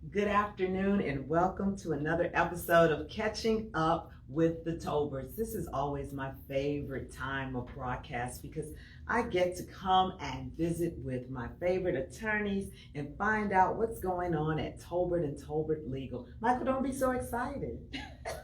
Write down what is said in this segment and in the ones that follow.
Good afternoon and welcome to another episode of Catching Up with the Tolberts. This is always my favorite time of broadcast because I get to come and visit with my favorite attorneys and find out what's going on at Tolbert and Tolbert Legal. Michael, don't be so excited.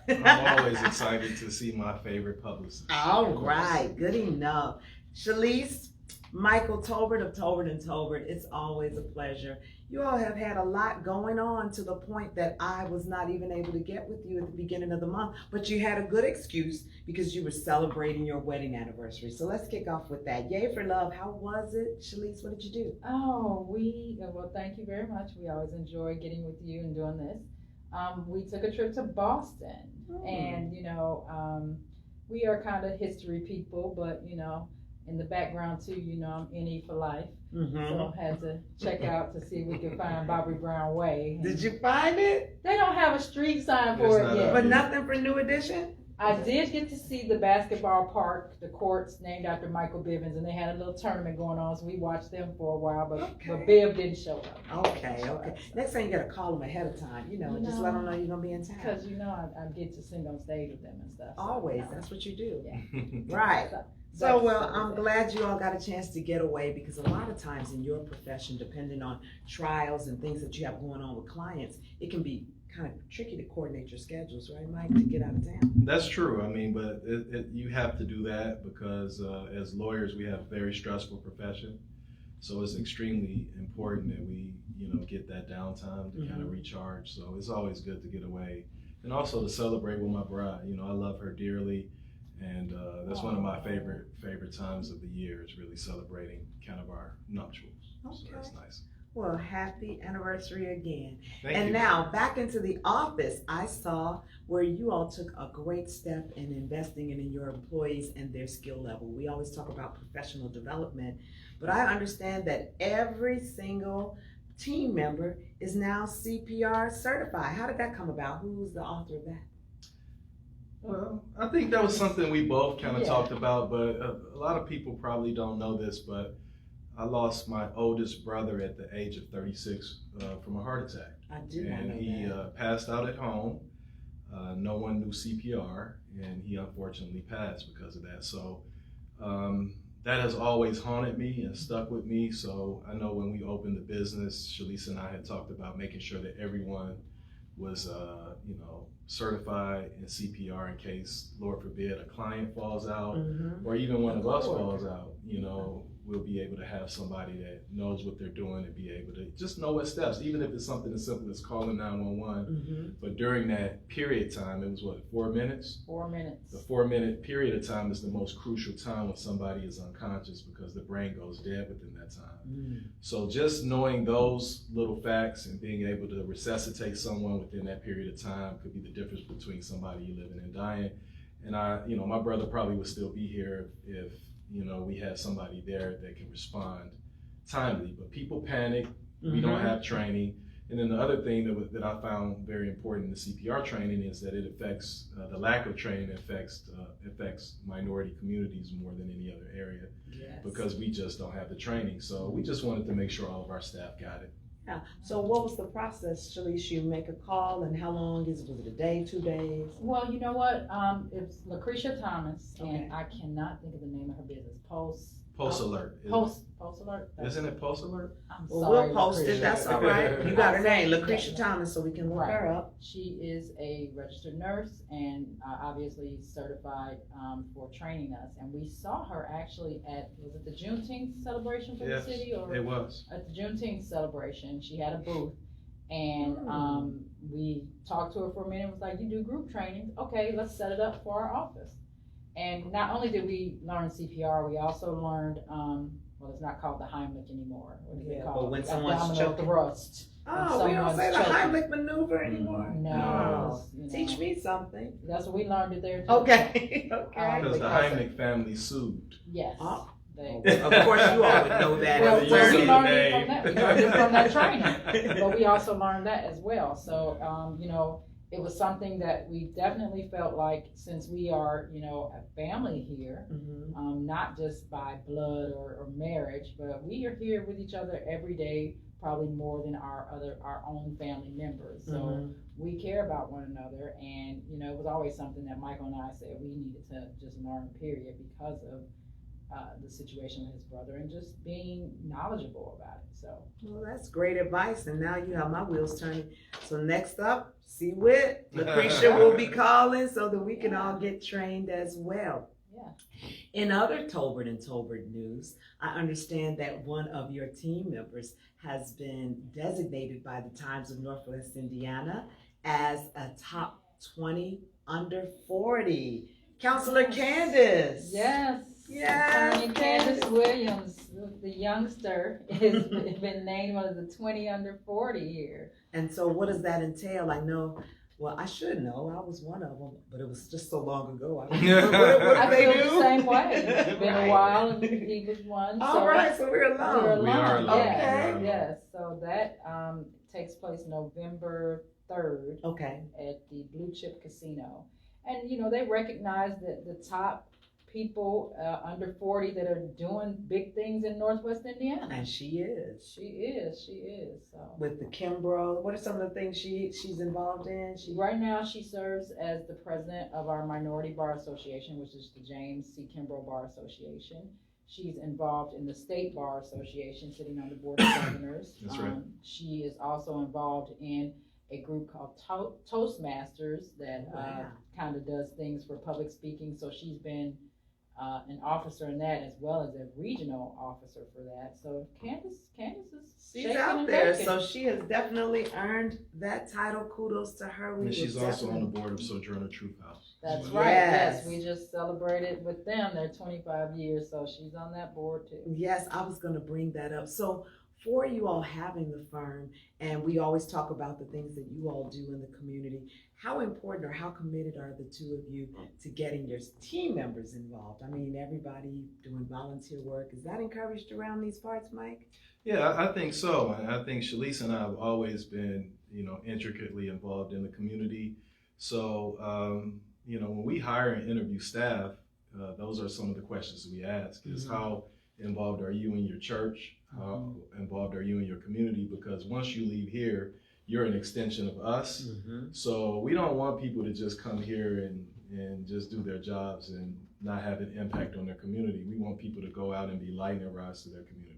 I'm always excited to see my favorite publicist. All right, good enough. Shalise, Michael Tolbert of Tolbert and Tolbert, it's always a pleasure. You all have had a lot going on to the point that I was not even able to get with you at the beginning of the month, but you had a good excuse because you were celebrating your wedding anniversary. So let's kick off with that. Yay for love. How was it? Shalise, what did you do? Well, thank you very much. We always enjoy getting with you and doing this. We took a trip to Boston, and we are kind of history people, but in the background too, I'm NE for life. So I had to check out to see if we could find Bobby Brown Way. Did you find it? They don't have a street sign for it yet. But nothing for New Edition? I did get to see the basketball park, the courts named after Michael Bivins, and they had a little tournament going on, so we watched them for a while, but Biv didn't show up. Okay. Next time you gotta call them ahead of time, and just let them know you're gonna be in town. Because I get to sing on stage with them and stuff. Always, that's what you do. Yeah. Right. So, I'm glad you all got a chance to get away because a lot of times in your profession, depending on trials and things that you have going on with clients, it can be kind of tricky to coordinate your schedules, right, Mike, to get out of town. That's true. But you have to do that because as lawyers, we have a very stressful profession. So it's extremely important that we, get that downtime to kind of recharge. So it's always good to get away and also to celebrate with my bride. I love her dearly. And that's one of my favorite times of the year is really celebrating kind of our nuptials. Okay. So that's nice. Well, happy anniversary again. Thank and you. Now back into the office, I saw where you all took a great step in investing in your employees and their skill level. We always talk about professional development, but I understand that every single team member is now CPR certified. How did that come about? Who was the author of that? Well, I think that was something we both kind of talked about, but a lot of people probably don't know this, but I lost my oldest brother at the age of 36 from a heart attack. I did not know And he passed out at home. No one knew CPR, and he unfortunately passed because of that. So that has always haunted me and stuck with me. So I know when we opened the business, Shalise and I had talked about making sure that everyone was, certified in CPR in case, Lord forbid, a client falls out or even one of us falls out, we'll be able to have somebody that knows what they're doing and be able to just know what steps, even if it's something as simple as calling 911. But during that period of time, it was 4 minutes? 4 minutes. The 4-minute period of time is the most crucial time when somebody is unconscious because the brain goes dead within that time. So just knowing those little facts and being able to resuscitate someone within that period of time could be the difference between somebody living and dying. And my brother probably would still be here if we had somebody there that can respond timely. But people panic. We don't have training. And then the other thing that I found very important in the CPR training is that it affects, the lack of training affects minority communities more than any other area because we just don't have the training. So we just wanted to make sure all of our staff got it. Yeah. So what was the process, Shalise? You make a call and how long was it a day, 2 days? Well, you know what? It's Lucretia Thomas, and I cannot think of the name of her business. Post Alert. Post Alert. Isn't it Post Alert? I'm Well, sorry, we'll post Lucretia. it. That's all right. You got her name, Lucretia Yeah. Thomas, so we can look her up. She is a registered nurse and obviously certified for training us. And we saw her actually was it the Juneteenth celebration for the city? Or it was. At the Juneteenth celebration, she had a booth. And we talked to her for a minute. It was like, you do group trainings. Okay, let's set it up for our office. And not only did we learn CPR, we also learned, it's not called the Heimlich anymore. What is it called? But when someone's Abdominal choking. thrust. Oh, we don't say the Heimlich maneuver anymore. No. Teach me something. That's what we learned it there too. Okay. Because the Heimlich family sued. Yes. Oh. They, Of course, you all would know that. well, as we attorneys. learned it from that. We learned it from that training. But we also learned that as well. So, it was something that we definitely felt like, since we are, a family here, not just by blood or marriage, but we are here with each other every day, probably more than our own family members. So Mhm. we care about one another, and it was always something that Michael and I said we needed to just learn, period, because of the situation with his brother and just being knowledgeable about it. So Well, that's great advice, and now you have my wheels turning. So next up, see Wit, Lucretia will be calling so that we can all get trained as well. yeah. In other Tolbert and Tolbert news, I understand that one of your team members has been designated by the Times of Northwest Indiana as a top 20 under 40. Counselor Candace. Yes. Yes. Attorney Candace Williams, the youngster, has been named one of the 20 under 40 here. And so what does that entail? I know, well, I should know. I was one of them, but it was just so long ago. I don't know what I they feel do. the same way. It's been Right. a while, and he was one. All right, so we're We're alone. We are alone. alone. Yes, Okay. yes. So that takes place November 3rd Okay. at the Blue Chip Casino. And, they recognize that the top people under 40 that are doing big things in Northwest Indiana. And she is. She is. So With the Kimbrough, what are some of the things she's involved in? right now she serves as the president of our Minority Bar Association, which is the James C. Kimbrough Bar Association. She's involved in the State Bar Association, sitting on the Board of Governors. That's right. She is also involved in a group called Toastmasters that Wow. kind of does things for public speaking. So she's been an officer in that, as well as a regional officer for that. So Candace is She's shaking out and there, baking. so she has definitely earned that title. Kudos to her. And she's also on the board of Sojourner Truth House. That's Well, right. Yes. Yes, we just celebrated with them their 25 years, so she's on that board too. Yes, I was going to bring that up. So for you all having the firm, and we always talk about the things that you all do in the community, how important or how committed are the two of you to getting your team members involved? I mean, everybody doing volunteer work. Is that encouraged around these parts, Mike? Yeah, I think so. And I think Shalise and I have always been, intricately involved in the community. So, when we hire and interview staff, those are some of the questions we ask is how involved are you in your church? How involved are you in your community? Because once you leave here, you're an extension of us. So we don't want people to just come here and just do their jobs and not have an impact on their community. We want people to go out and be light and rise to their community.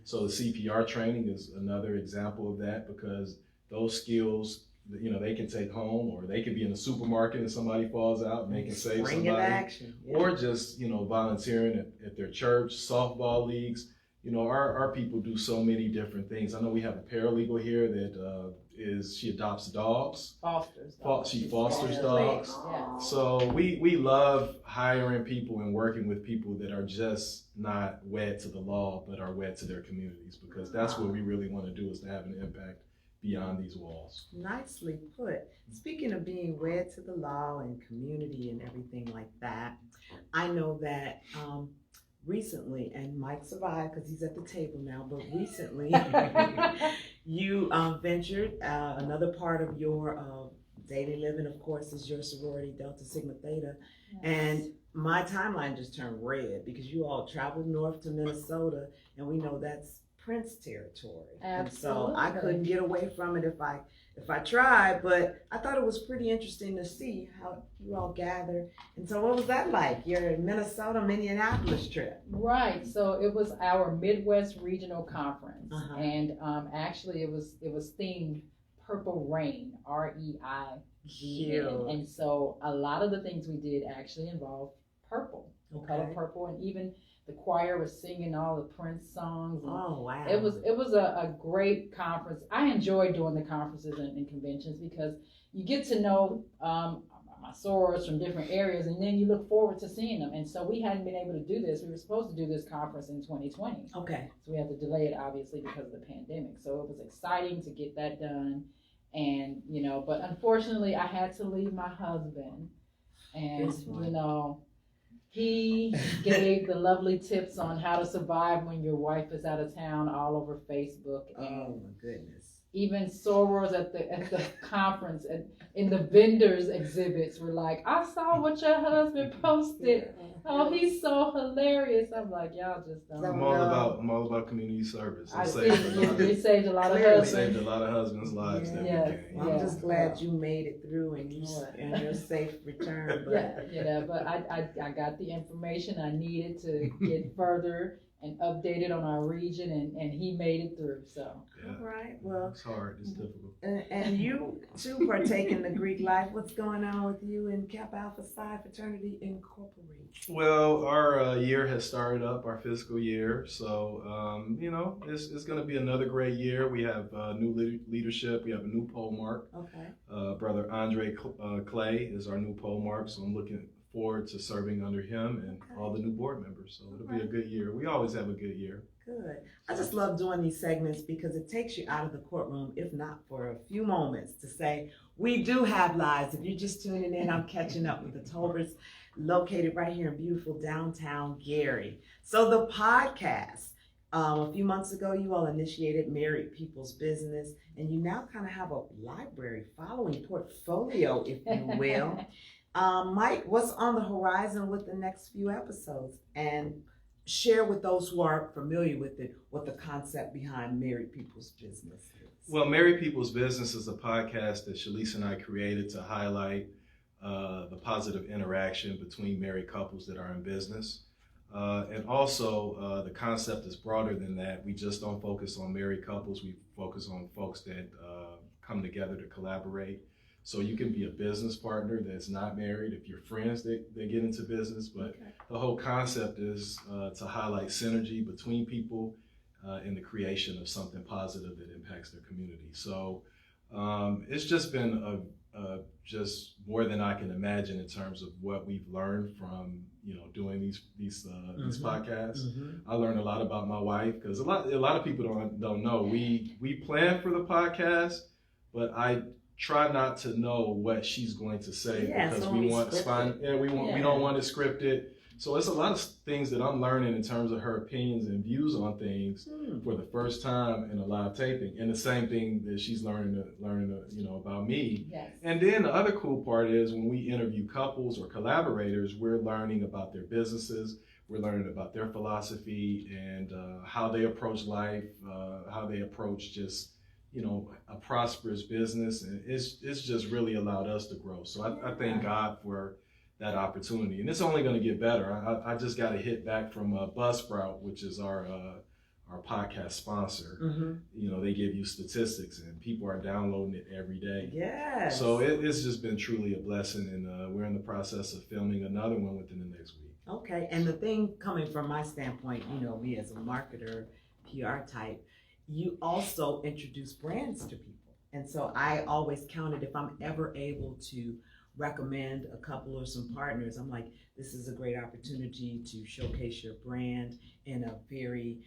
So the CPR training is another example of that, because those skills, they can take home, or they can be in the supermarket and somebody falls out and they can save Spring somebody. in action. Yeah. Or just, volunteering at their church, softball leagues. Our people do so many different things. I know we have a paralegal here that she adopts dogs. She fosters dogs. Yeah. So we love hiring people and working with people that are just not wed to the law, but are wed to their communities, because that's what we really want to do, is to have an impact beyond these walls. Nicely put. Speaking of being wed to the law and community and everything like that, I know that recently, and Mike survived because he's at the table now, but recently you ventured another part of your daily living, of course, is your sorority, Delta Sigma Theta. Yes. And my timeline just turned red because you all traveled north to Minnesota, and we know that's Prince territory. And so I couldn't get away from it if I tried, but I thought it was pretty interesting to see how you all gathered. And so what was that like, your Minnesota, Minneapolis trip? Right, so it was our Midwest Regional Conference, and actually it was themed Purple Rain, REIGN, and so a lot of the things we did actually involved purple, the color purple, and even the choir was singing all the Prince songs. And oh wow! It was a great conference. I enjoy doing the conferences and conventions because you get to know my sorors from different areas, and then you look forward to seeing them. And so we hadn't been able to do this. We were supposed to do this conference in 2020. Okay. So we had to delay it, obviously, because of the pandemic. So it was exciting to get that done. And, but unfortunately I had to leave my husband, and, he gave the lovely tips on how to survive when your wife is out of town all over Facebook. And oh my goodness. even sorors at the conference and in the vendors exhibits were like, I saw what your husband posted. Oh, he's so hilarious. I'm like, y'all just don't. I'm all about community service. It saved a lot of It husbands. saved a lot of husbands' lives that weekend. Well, I'm just glad you made it through and your safe return. But. But I got the information I needed to get further and updated on our region, and he made it through. So. Yeah. All right. Well, it's hard. It's difficult. And you too partake in the Greek life. What's going on with you in Kappa Alpha Psi Fraternity Incorporated? Well, our year has started up, our fiscal year. So, it's going to be another great year. We have new leadership. We have a new pole mark. Okay. Brother Andre Clay is our new pole mark. So I'm looking forward to serving under him and all the new board members. So it'll be a good year. We always have a good year. Good. I just love doing these segments because it takes you out of the courtroom, if not for a few moments, to say, we do have lives. If you're just tuning in, I'm catching up with the Tolberts, located right here in beautiful downtown Gary. So the podcast, a few months ago, you all initiated Married People's Business, and you now kind of have a library following portfolio, if you will. Mike, what's on the horizon with the next few episodes? And share with those who aren't familiar with it what the concept behind Married People's Business is. Well, Married People's Business is a podcast that Shalise and I created to highlight the positive interaction between married couples that are in business. And also, the concept is broader than that. We just don't focus on married couples. We focus on folks that come together to collaborate. So you can be a business partner that's not married. If you're friends, they get into business. But the whole concept is to highlight synergy between people in the creation of something positive that impacts their community. So it's just been just more than I can imagine in terms of what we've learned from doing these podcasts. I learned a lot about my wife because a lot of people don't know. We plan for the podcast, but I try not to know what she's going to say because we don't want it scripted. So it's a lot of things that I'm learning in terms of her opinions and views on things for the first time in a live taping, and the same thing that she's learning about me. Yes. And then the other cool part is when we interview couples or collaborators, we're learning about their businesses, we're learning about their philosophy and how they approach life, how they approach just a prosperous business, and it's just really allowed us to grow. So I thank God for that opportunity, and it's only going to get better. I just got a hit back from Buzzsprout, which is our podcast sponsor. They give you statistics, and people are downloading it every day. Yes. So it's just been truly a blessing, and we're in the process of filming another one within the next week. Okay, and the thing coming from my standpoint, me as a marketer, PR type, you also introduce brands to people. And so I always counted if I'm ever able to recommend a couple or some partners, I'm like, this is a great opportunity to showcase your brand in a very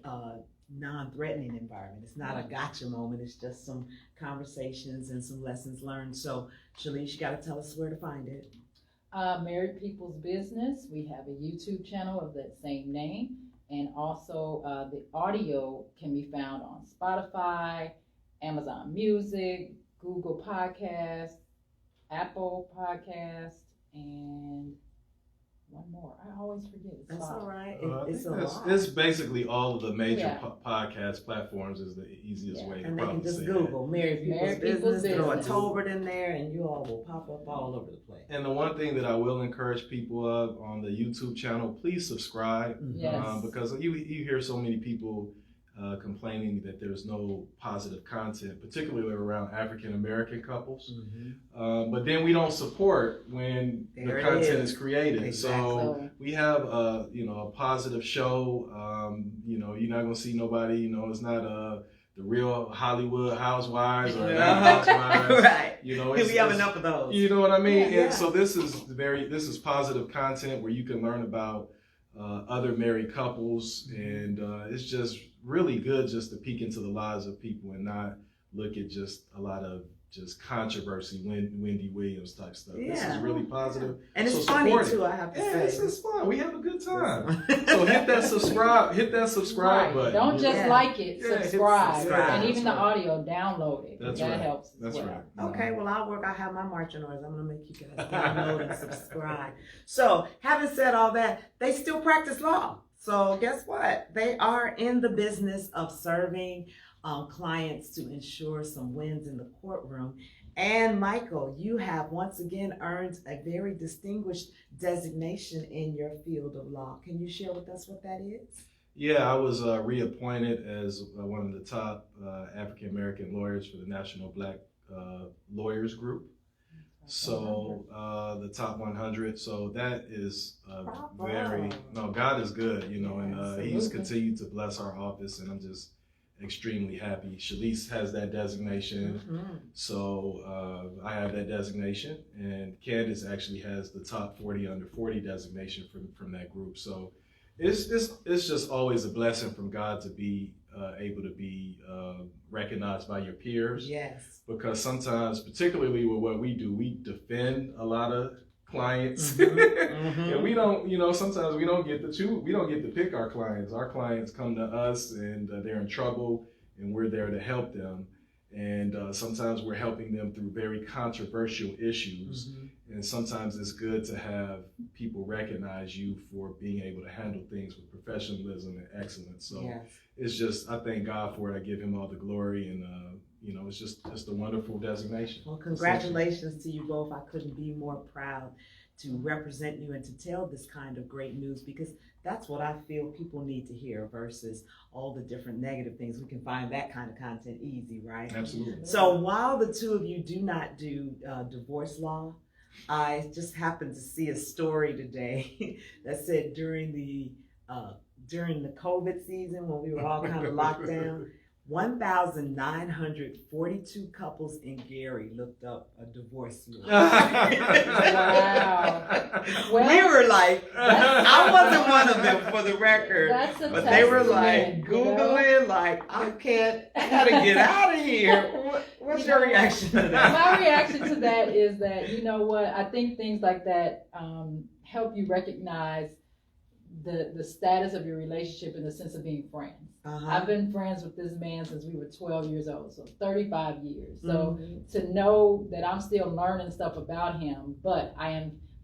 non-threatening environment. It's not a gotcha moment. It's just some conversations and some lessons learned. So Shalise, you got to tell us where to find it. Married People's Business. We have a YouTube channel of that same name. And also the audio can be found on Spotify, Amazon Music, Google Podcasts, Apple Podcasts, and one more. I always forget. That's all right. It's basically all of the major podcast platforms is the easiest way to and probably they can just say Google Married People's Business, throw a Business. Tolbert in there, and you all will pop up all over the place. And the one thing that I will encourage people of on the YouTube channel, please subscribe. Yes. Because you hear so many people complaining that there's no positive content, particularly around African American couples. But then we don't support when the content is created. Exactly. So we have a positive show. You're not gonna see nobody. It's not the Real Hollywood Housewives or Housewives. Right. We have enough of those. You know what I mean? Yeah. And so this is positive content where you can learn about other married couples, and it's just really good just to peek into the lives of people and not look at just a lot of just controversy, Wendy Williams type stuff. This is really positive. And it's so funny support too, it. I have to Yeah, say. it's fun. We have a good time. So hit that subscribe button. Don't just like it, Yeah, subscribe. subscribe. And even the That's audio, download it. That's that right. helps. That's well. right. Okay, well, I have my marching orders. I'm gonna make you guys download and subscribe. So, having said all that, they still practice law. So, guess what? They are in the business of serving clients to ensure some wins in the courtroom. And Michael, you have once again earned a very distinguished designation in your field of law. Can you share with us what that is? Yeah, I was reappointed as one of the top African American lawyers for the National Black Lawyers Group. So the top 100. So that is God is good, you know, and He's continued to bless our office, and I'm just extremely happy. Shalice has that designation, so I have that designation, and Candace actually has the top 40 under 40 designation from that group. So it's just always a blessing from God to be able to be recognized by your peers. Yes. Because sometimes, particularly with what we do, we defend a lot of clients, and we don't, you know, sometimes we don't get to choose, we don't get to pick our clients. Our clients come to us, and they're in trouble, and we're there to help them. And sometimes we're helping them through very controversial issues. And sometimes it's good to have people recognize you for being able to handle things with professionalism and excellence. So it's just, I thank God for it. I give Him all the glory, and you know, it's just a wonderful designation. Well, congratulations to you both. I couldn't be more proud to represent you and to tell this kind of great news, because that's what I feel people need to hear versus all the different negative things. We can find that kind of content easy, right? Absolutely. So while the two of you do not do divorce law, I just happened to see a story today that said during the COVID season, when we were all kind of locked down, 1,942 couples in Gary looked up a divorce law. Wow. Well, We were like, I wasn't one of them for the record, but they were like Googling, like, I gotta get out of here. What's your reaction to that? My reaction to that is that, you know what, I think things like that help you recognize the status of your relationship in the sense of being friends. I've been friends with this man since we were 12 years old, so 35 years. So to know that I'm still learning stuff about him, but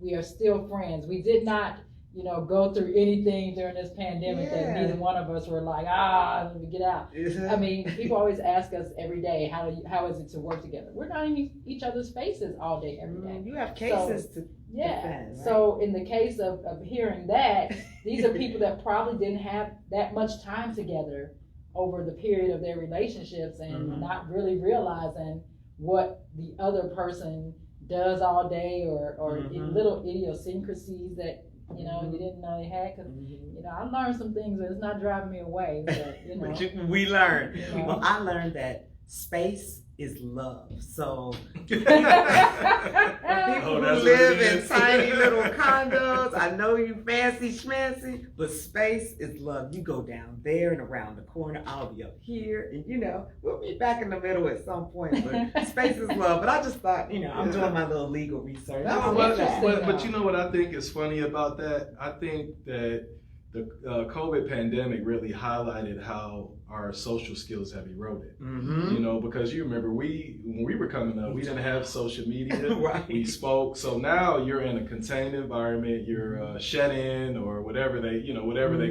we are still friends. We did not, you know, go through anything during this pandemic that neither one of us were like, let me get out. I mean, people always ask us every day, how is it to work together? We're not in each other's faces all day, every day. You have cases to defend, right? So in the case of hearing that, these are people that probably didn't have that much time together over the period of their relationships, and not really realizing what the other person does all day, or little idiosyncrasies that, you know, you didn't know they had. Because, you know, I learned some things, but it's not driving me away. But, you know. We learned. You know. Well, I learned that space is love. So people that's who what live it in is. tiny little condos, I know you fancy schmancy, but space is love. You go down there and around the corner, I'll be up here, and you know, we'll be back in the middle at some point, but space is love. But I just thought, you know, I'm doing my little legal research. But you know what I think is funny about that? I think that the COVID pandemic really highlighted how our social skills have eroded. You know, because you remember when we were coming up, we didn't have social media. Right. We spoke. So now you're in a contained environment. You're shut in, or whatever they,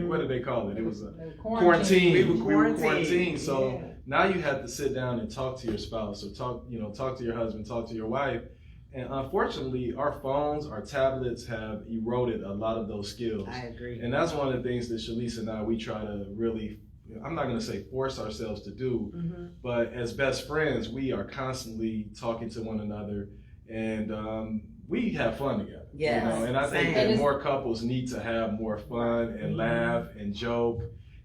what did they call it? It was a quarantine. We were quarantined. So now you have to sit down and talk to your spouse, or talk to your husband, talk to your wife. And unfortunately, our phones, our tablets have eroded a lot of those skills. I agree. And that's one of the things that Shalice and I, we try to really, I'm not going to say force ourselves to do, but as best friends, we are constantly talking to one another, and we have fun together. Yes, you know? And I think same. that more couples need to have more fun and laugh and joke.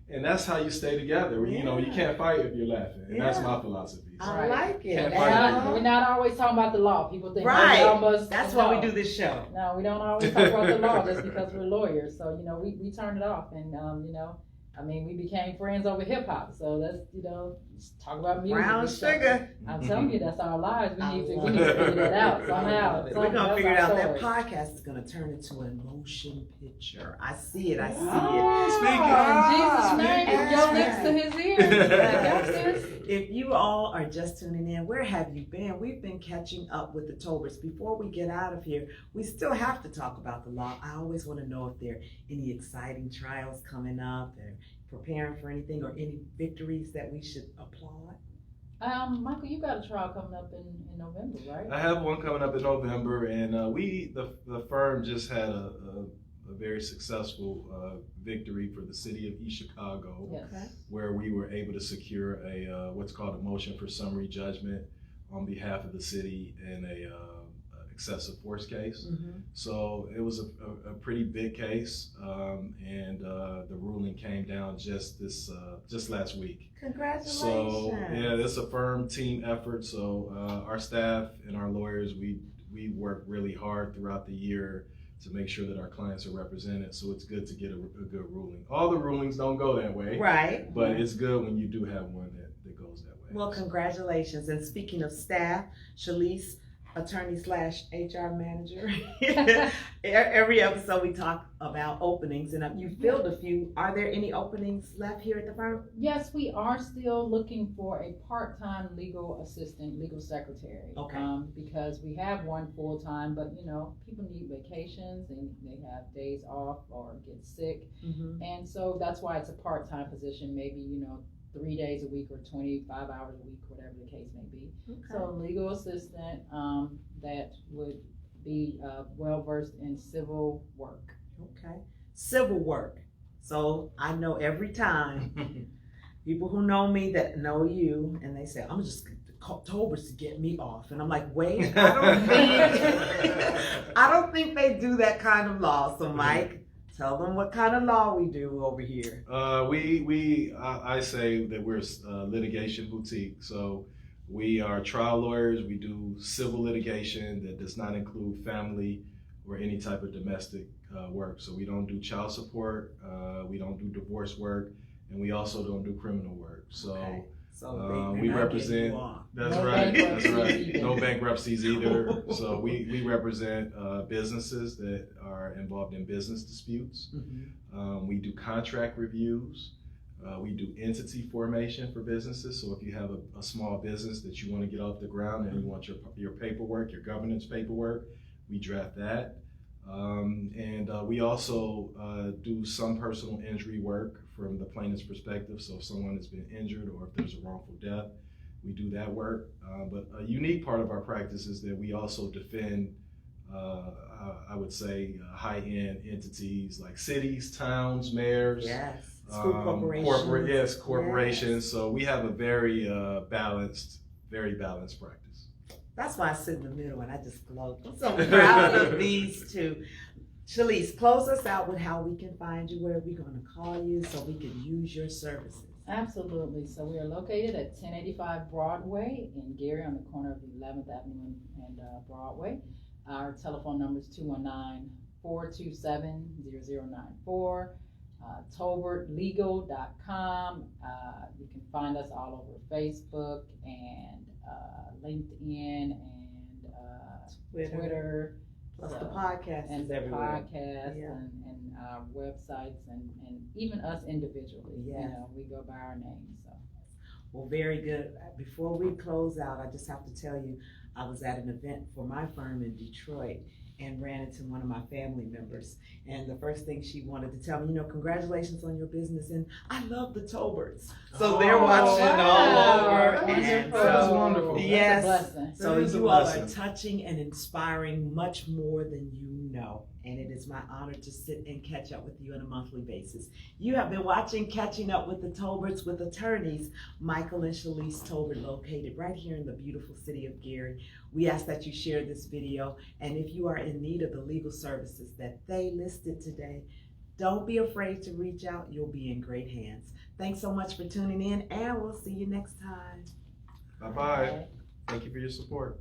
And that's how you stay together. You know, you can't fight if you're laughing. And that's my philosophy. So I like it. We're not always talking about the law. People think, that's why we do this show. No, we don't always talk about the law just because we're lawyers. So, you know, we turn it off, and, you know, I mean, we became friends over hip hop, so let's, just talk about music. Brown and stuff. sugar. I'm telling you, that's our lives. We need to love figure that out somehow. We're gonna figure it out. That story. podcast is gonna turn into a motion picture. I see it. I see Oh, in Jesus' name, Speaking. your lips to his ears. Got this. it. If you all are just tuning in, where have you been? We've been catching up with the Tolberts. Before we get out of here, we still have to talk about the law. I always want to know if there are any exciting trials coming up, or preparing for anything, or any victories that we should applaud. Michael, you got a trial coming up in November, right? I have one coming up in November, and the firm just had a very successful victory for the city of East Chicago, Yes. where we were able to secure a what's called a motion for summary judgment on behalf of the city in a excessive force case. Mm-hmm. So it was a pretty big case, and the ruling came down just last week. Congratulations. So yeah, it's a firm team effort. So our staff and our lawyers, we work really hard throughout the year to make sure that our clients are represented. So it's good to get a good ruling. All the rulings don't go that way, Right. but it's good when you do have one that goes that way. Well, congratulations. And speaking of staff, Shalise, attorney/HR manager. Every episode we talk about openings, and you filled a few. Are there any openings left here at the firm? Yes, we are still looking for a part-time legal assistant, legal secretary. Okay. Because we have one full-time, but people need vacations and they have days off or get sick. Mm-hmm. And so that's why it's a part-time position, maybe, 3 days a week or 25 hours a week, whatever the case may be. Okay. So legal assistant that would be well-versed in civil work. Okay. Civil work. So I know every time people who know me that know you, and they say, I'm just call Tolberts to get me off. And I'm like, wait, I don't think they do that kind of law. So Mike, tell them what kind of law we do over here. I say that we're a litigation boutique. So we are trial lawyers. We do civil litigation that does not include family or any type of domestic work. So we don't do child support. We don't do divorce work, and we also don't do criminal work. So. Okay. So we represent. That's No right. That's bankruptcies right. either. No bankruptcies either. So we represent businesses that are involved in business disputes. Mm-hmm. We do contract reviews. We do entity formation for businesses. So if you have a small business that you want to get off the ground and you want your paperwork, your governance paperwork, we draft that. And we also do some personal injury work from the plaintiff's perspective. So if someone has been injured or if there's a wrongful death, we do that work. But a unique part of our practice is that we also defend, I would say, high-end entities like cities, towns, mayors. Yes. School corporations. Corporations. Yes. So we have a very balanced practice. That's why I sit in the middle and I just gloat. I'm so proud of these two. Shalise, close us out with how we can find you, where we're going to call you so we can use your services. Absolutely. So we are located at 1085 Broadway in Gary on the corner of 11th Avenue and Broadway. Our telephone number is 219-427-0094. TolbertLegal.com. You can find us all over Facebook and LinkedIn and Twitter. Plus the podcast and is the everywhere. podcast and our websites and even us individually. Yes. We go by our names. So. Well, very good. Before we close out, I just have to tell you, I was at an event for my firm in Detroit and ran into one of my family members. And the first thing she wanted to tell me, congratulations on your business, and I love the Tolberts. So they're watching all over. And That's wonderful. Yes. That's a blessing. So That is a you all are blessing. touching and inspiring much more than you know. And it is my honor to sit and catch up with you on a monthly basis. You have been watching Catching Up with the Tolberts with attorneys Michael and Shalise Tolbert, located right here in the beautiful city of Gary. We ask that you share this video, and if you are in need of the legal services that they listed today, don't be afraid to reach out. You'll be in great hands. Thanks so much for tuning in, and we'll see you next time. Bye-bye. Thank you for your support.